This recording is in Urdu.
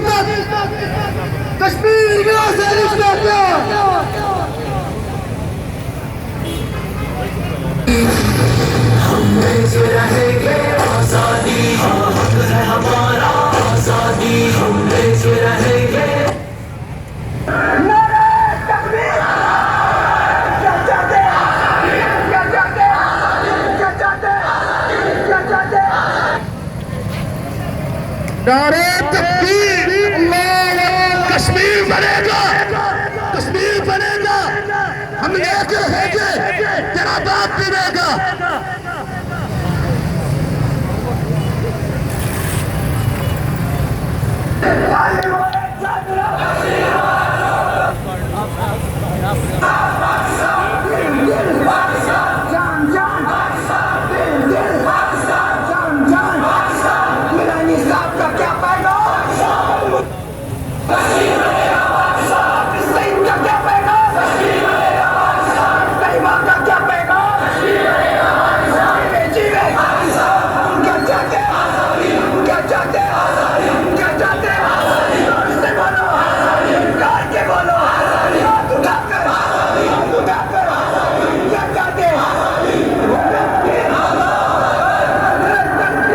تک کشمیر کا سے رشتہ کیا ہم رہیں گے آزادی حق ہے ہمارا آزادی ہم رہیں گے نعرہ تکبیر اللہ کشمیر بنے گا کشمیر بنے گا ہم لے کے رہیں گے تیرا باپ بھی رہے گا